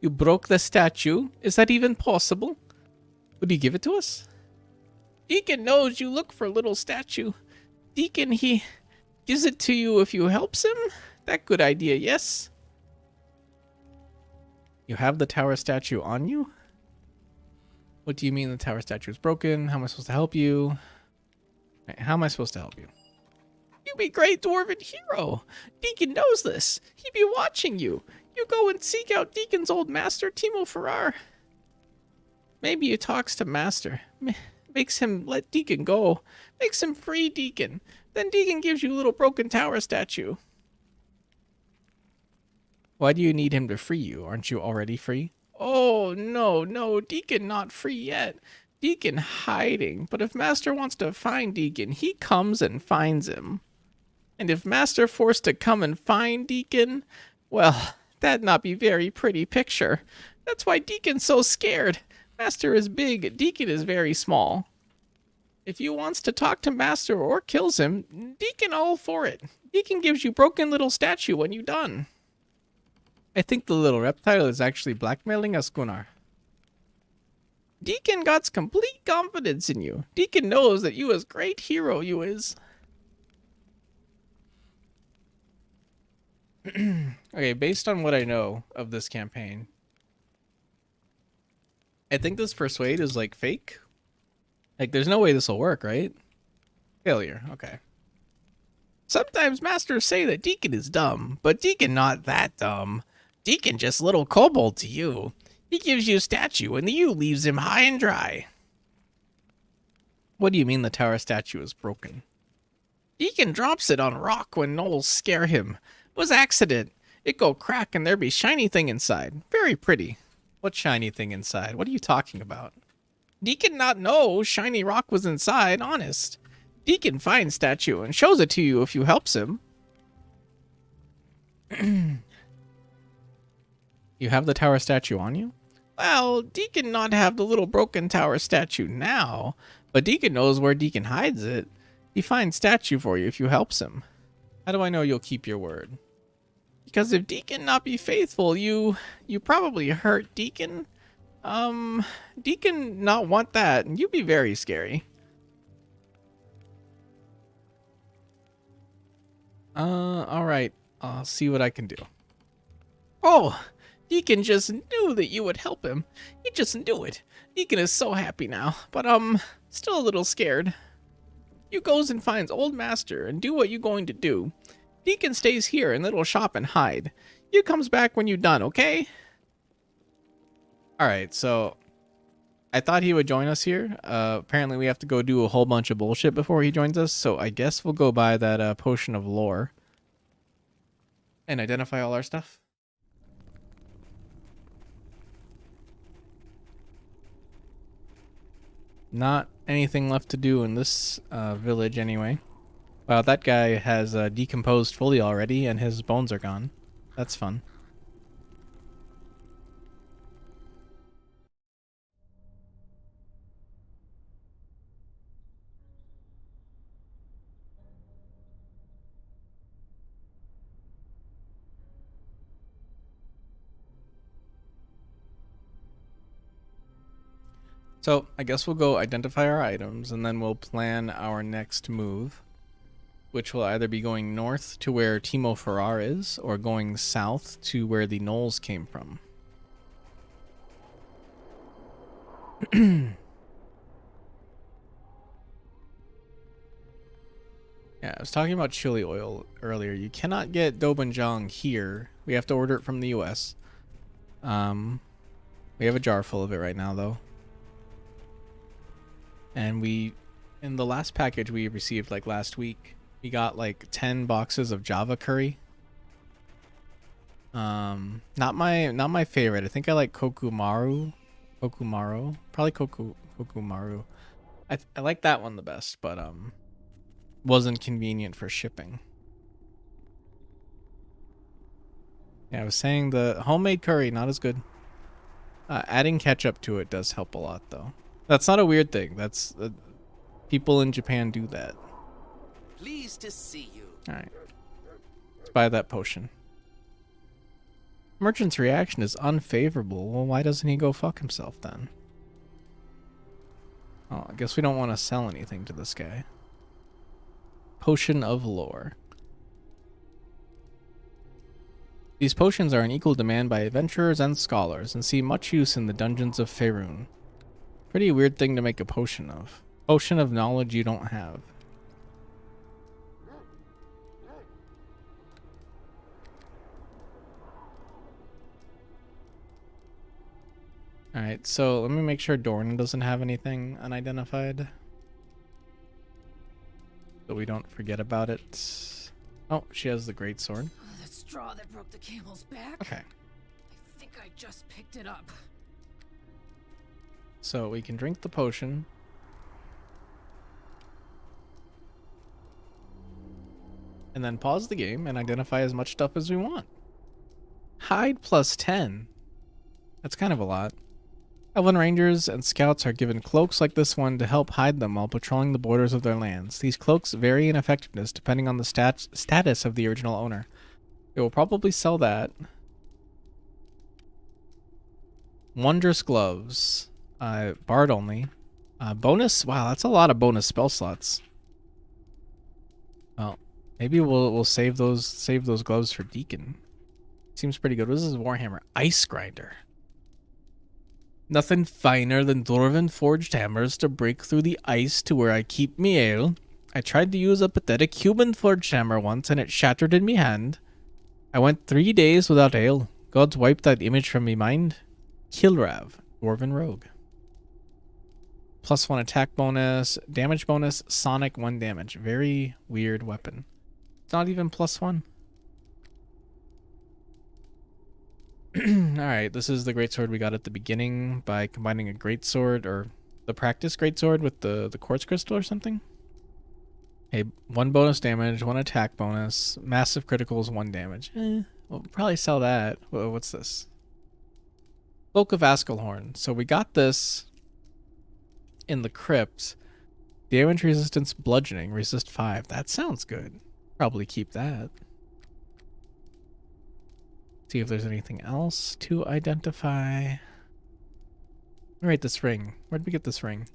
Speaker 1: You broke the statue? Is that even possible? Would you give it to us? Deacon knows you look for little statue. Deacon, he gives it to you if you helps him? That good idea, yes? You have the tower statue on you? What do you mean the tower statue is broken? How am I supposed to help you? Right, how am I supposed to help you? You be great dwarven hero. Deacon knows this. He be watching you. You go and seek out Deacon's old master, Timo Farrar. Maybe you talks to Master. Makes him let Deacon go. Makes him free Deacon. Then Deacon gives you a little broken tower statue. Why do you need him to free you? Aren't you already free? Oh, Oh, no, no, Deacon not free yet. Deacon hiding. But if Master wants to find Deacon, he comes and finds him. And if Master forced to come and find Deacon, well, that'd not be very pretty picture. That's why Deacon's so scared. Master is big, Deacon is very small. If you wants to talk to Master or kills him, Deacon all for it. Deacon gives you broken little statue when you done. I think the little reptile is actually blackmailing us, Gunnar. Deacon got complete confidence in you. Deacon knows that you is great hero you is. Okay, based on what I know of this campaign, I think this persuade is like fake. Like, there's no way this will work, right? Failure, okay. Sometimes masters say that Deacon is dumb, but Deacon not that dumb. Deacon just little kobold to you. He gives you a statue and you leaves him high and dry. What do you mean the tower statue is broken? Deacon drops it on rock when gnolls scare him. Was accident. It go crack and there be shiny thing inside. Very pretty. What shiny thing inside? What are you talking about? Deacon not know shiny rock was inside, honest. Deacon finds statue and shows it to you if you helps him. You have the tower statue on you? Well, Deacon not have the little broken tower statue now, but Deacon knows where Deacon hides it. He finds statue for you if you helps him. How do I know you'll keep your word? Because if Deacon not be faithful, you probably hurt Deacon. Deacon not want that, and you be very scary. Alright. I'll see what I can do. Oh! Deacon just knew that you would help him. He just knew it. Deacon is so happy now, but still a little scared. You goes and finds old master and do what you going to do. Deacon stays here in little shop and hide. You comes back when you done, okay? Alright, so I thought he would join us here. Apparently we have to go do a whole bunch of bullshit before he joins us, so I guess we'll go buy that potion of lore and identify all our stuff. Not anything left to do in this village anyway. Wow, that guy has decomposed fully already and his bones are gone. That's fun. So, I guess we'll go identify our items, and then we'll plan our next move, which will either be going north to where Timo Farrar is, or going south to where the gnolls came from. Yeah, I was talking about chili oil earlier. You cannot get Dobanjang here. We have to order it from the US. We have a jar full of it right now, though. And in the last package we received like last week, we got like 10 boxes of Java curry. Not my favorite. I think I like Kokumaru. Probably Kokumaru. I like that one the best, but wasn't convenient for shipping. Yeah, I was saying the homemade curry not as good. Adding ketchup to it does help a lot though. That's not a weird thing. That's people in Japan do that.
Speaker 2: Pleased to see you.
Speaker 1: All right. Let's buy that potion. Merchant's reaction is unfavorable. Well, why doesn't he go fuck himself then? Oh, I guess we don't want to sell anything to this guy. Potion of lore. These potions are in equal demand by adventurers and scholars and see much use in the dungeons of Faerun. Pretty weird thing to make a potion of. Potion of knowledge you don't have. Alright, so let me make sure Dorn doesn't have anything unidentified, so we don't forget about it. Oh, she has the great sword.
Speaker 2: Oh, that straw that broke the camel's back.
Speaker 1: Okay.
Speaker 2: I think I just picked it up.
Speaker 1: So we can drink the potion. And then pause the game and identify as much stuff as we want. Hide plus 10. That's kind of a lot. Elven Rangers and Scouts are given cloaks like this one to help hide them while patrolling the borders of their lands. These cloaks vary in effectiveness depending on the status of the original owner. It will probably sell that. Wondrous Gloves. Bard only. Bonus? Wow, that's a lot of bonus spell slots. Well, maybe we'll save those gloves for Deekin. Seems pretty good. This is Warhammer Ice Grinder. Nothing finer than dwarven forged hammers to break through the ice to where I keep me ale. I tried to use a pathetic human forged hammer once and it shattered in me hand. I went 3 days without ale. Gods wiped that image from me mind. Kilrav, dwarven rogue. +1 attack bonus, damage bonus, sonic 1 damage. Very weird weapon. It's not even +1. Alright, this is the greatsword we got at the beginning by combining a greatsword or the practice greatsword with the quartz crystal or something. Hey, 1 bonus damage, 1 attack bonus, massive criticals, 1 damage. We'll probably sell that. What's this? Cloak of Askelhorn. So we got this in the crypt. Damage resistance, bludgeoning, resist 5. That sounds good. Probably keep that. See if there's anything else to identify. Alright, this ring. Where'd we get this ring?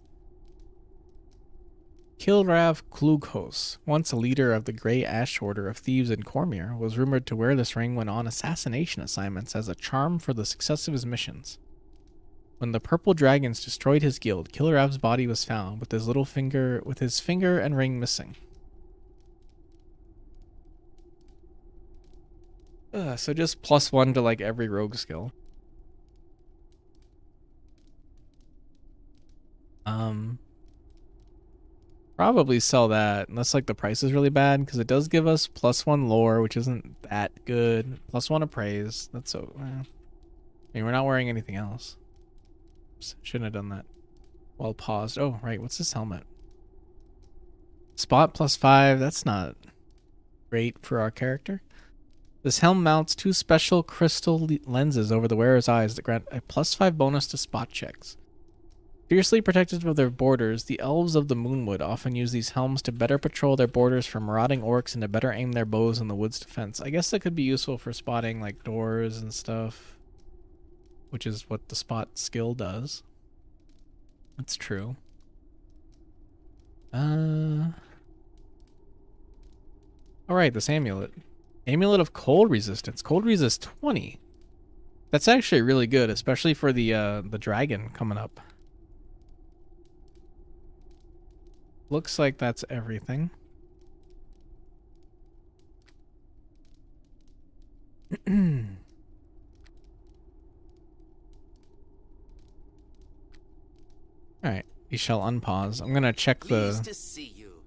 Speaker 1: Kilrav Klughos, once a leader of the Grey Ash Order of Thieves in Cormyr, was rumored to wear this ring when on assassination assignments as a charm for the success of his missions. When the Purple Dragons destroyed his guild, Kilrav's body was found with his finger and ring missing. So just +1 to like every rogue skill. Probably sell that unless like the price is really bad because it does give us +1 lore, which isn't that good. +1 appraise. That's so. I mean, we're not wearing anything else. Oops, shouldn't have done that. Well, paused. Oh, right. What's this helmet? Spot +5. That's not great for our character. This helm mounts 2 special crystal lenses over the wearer's eyes that grant a +5 bonus to spot checks. Fiercely protected with their borders, the elves of the Moonwood often use these helms to better patrol their borders from marauding orcs and to better aim their bows in the wood's defense. I guess that could be useful for spotting like doors and stuff, which is what the spot skill does. That's true. Alright, this amulet. Amulet of Cold Resistance. Cold Resist 20. That's actually really good, especially for the dragon coming up. Looks like that's everything. Alright, we shall unpause. I'm gonna check
Speaker 2: Pleased
Speaker 1: the
Speaker 2: to see you.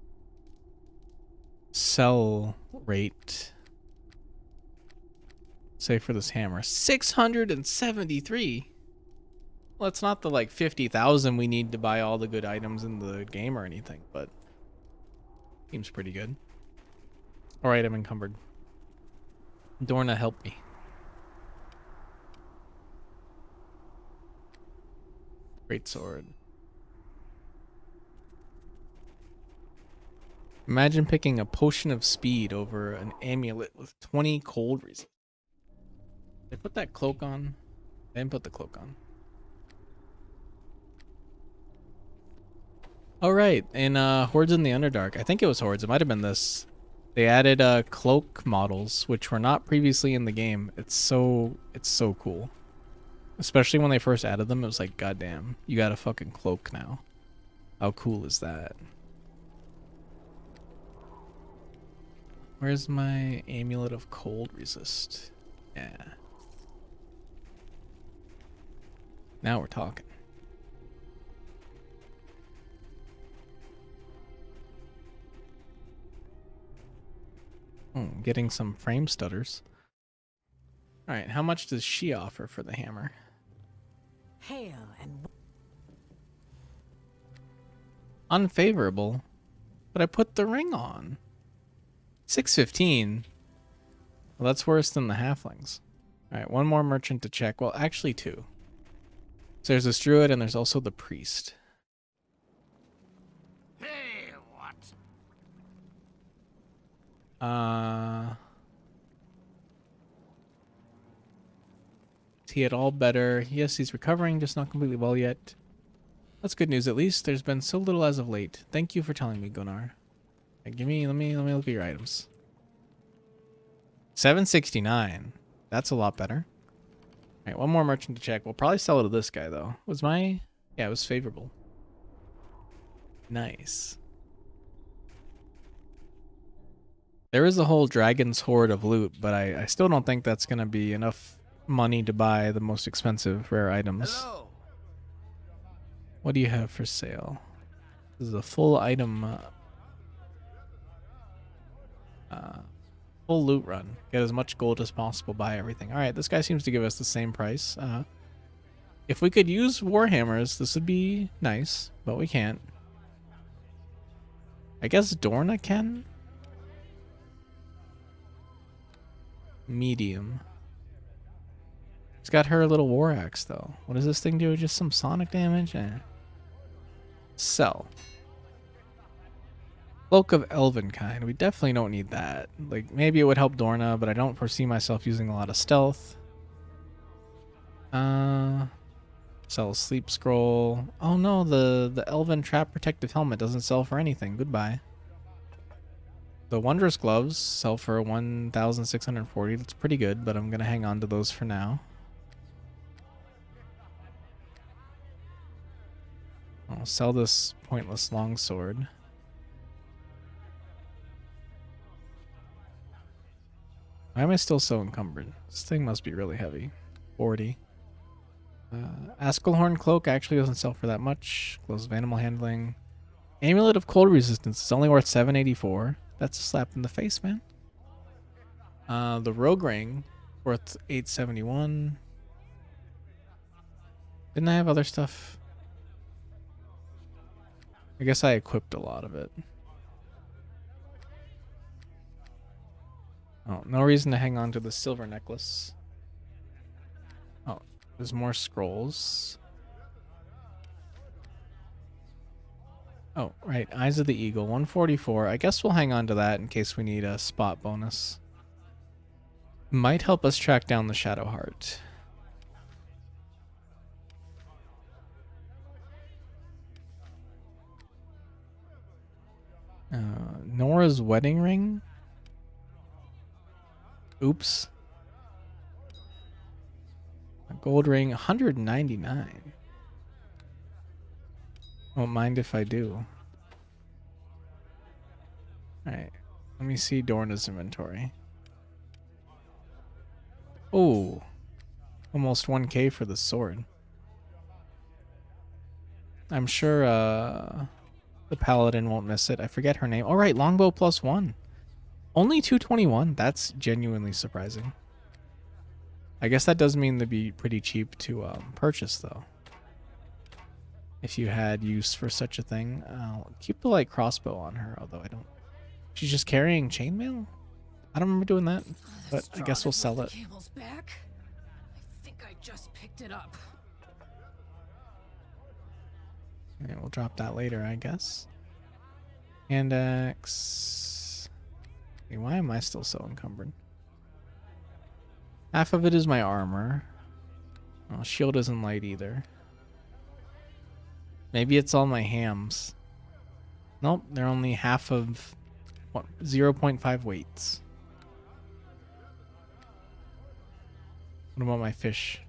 Speaker 1: sell rate. Say for this hammer. 673. Well, it's not the like 50,000 we need to buy all the good items in the game or anything, but seems pretty good. Alright, I'm encumbered. Dorna, help me. Great sword. Imagine picking a potion of speed over an amulet with 20 cold resist. They put that cloak on. They didn't put the cloak on. Oh right, in Hordes in the Underdark. I think it was Hordes. It might have been this. They added cloak models, which were not previously in the game. It's so cool. Especially when they first added them, it was like, goddamn, you got a fucking cloak now. How cool is that? Where's my amulet of cold resist? Yeah. Now we're talking. Getting some frame stutters. Alright, how much does she offer for the hammer?
Speaker 4: Hail and
Speaker 1: Unfavorable. But I put the ring on. 615. Well, that's worse than the halflings. Alright, one more merchant to check. Well, actually two. So there's this druid and there's also the priest.
Speaker 3: Hey, what?
Speaker 1: Is he at all better? Yes, he's recovering, just not completely well yet. That's good news at least. There's been so little as of late. Thank you for telling me, Gunnar. Right, let me look at your items. 769. That's a lot better. Alright, one more merchant to check. We'll probably sell it to this guy though. Yeah, it was favorable. Nice. There is a whole dragon's hoard of loot, but I still don't think that's gonna be enough money to buy the most expensive rare items.
Speaker 2: Hello.
Speaker 1: What do you have for sale? This is a full item, full loot run. Get as much gold as possible, buy everything. All right, this guy seems to give us the same price. If we could use warhammers, this would be nice, but we can't. I guess Dorna can? Medium. It's got her little war axe, though. What does this thing do? Just some sonic damage? Sell. Cloak of Elven kind. We definitely don't need that. Like, maybe it would help Dorna, but I don't foresee myself using a lot of stealth. Sell sleep scroll. Oh no, the Elven trap protective helmet doesn't sell for anything. Goodbye. The wondrous gloves sell for 1,640. That's pretty good, but I'm gonna hang on to those for now. I'll sell this pointless longsword. Why am I still so encumbered? This thing must be really heavy. 40. Askelhorn cloak actually doesn't sell for that much. Gloves of animal handling. Amulet of cold resistance is only worth 784. That's a slap in the face, man. The rogue ring worth 871. Didn't I have other stuff? I guess I equipped a lot of it. Oh, no reason to hang on to the silver necklace. Oh, there's more scrolls. Oh, right. Eyes of the Eagle, 144. I guess we'll hang on to that in case we need a spot bonus. Might help us track down the Shadow Heart. Nora's wedding ring? Oops. A gold ring, 199. Won't mind if I do. Alright. Let me see Dorna's inventory. Oh. Almost 1k for the sword. I'm sure the paladin won't miss it. I forget her name. All right, longbow +1. Only 221. That's genuinely surprising. I guess that does mean they'd be pretty cheap to purchase, though. If you had use for such a thing. I'll keep the light crossbow on her, although I don't... She's just carrying chainmail? I don't remember doing that, but I guess we'll sell it.
Speaker 5: Camel's back. I think I just picked it up.
Speaker 1: And we'll drop that later, I guess. Hand axe. Okay, why am I still so encumbered? Half of it is my armor. Oh, shield isn't light either. Maybe it's all my hams. Nope, they're only half of what, 0.5 weights. What about my fish?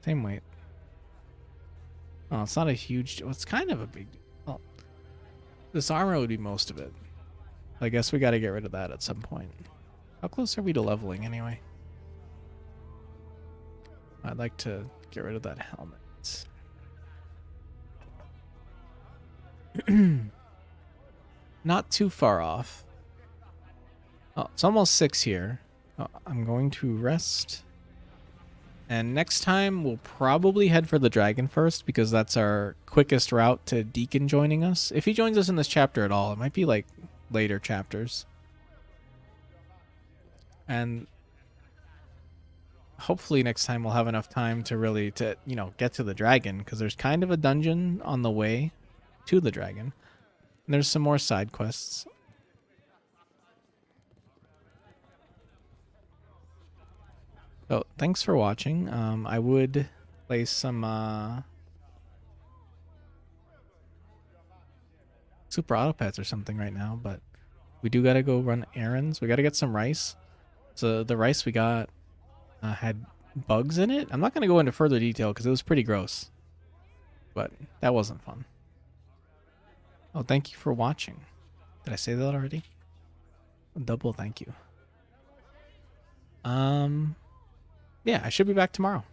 Speaker 1: Same weight. Oh, it's not a huge... Well, it's kind of a big... Well, this armor would be most of it. I guess we got to get rid of that at some point. How close are we to leveling anyway? I'd like to get rid of that helmet. Not too far off. Oh, it's almost 6 here. Oh, I'm going to rest. And next time, we'll probably head for the dragon first, because that's our quickest route to Deekin joining us. If he joins us in this chapter at all, it might be like later chapters. And hopefully next time we'll have enough time to really, get to the dragon, because there's kind of a dungeon on the way to the dragon. And there's some more side quests. So thanks for watching. I would play some Super Auto Pets or something right now, but we do gotta go run errands. We gotta get some rice. So the rice we got had bugs in it. I'm not gonna go into further detail because it was pretty gross, but that wasn't fun. Oh, thank you for watching. Did I say that already? A double thank you. Yeah, I should be back tomorrow.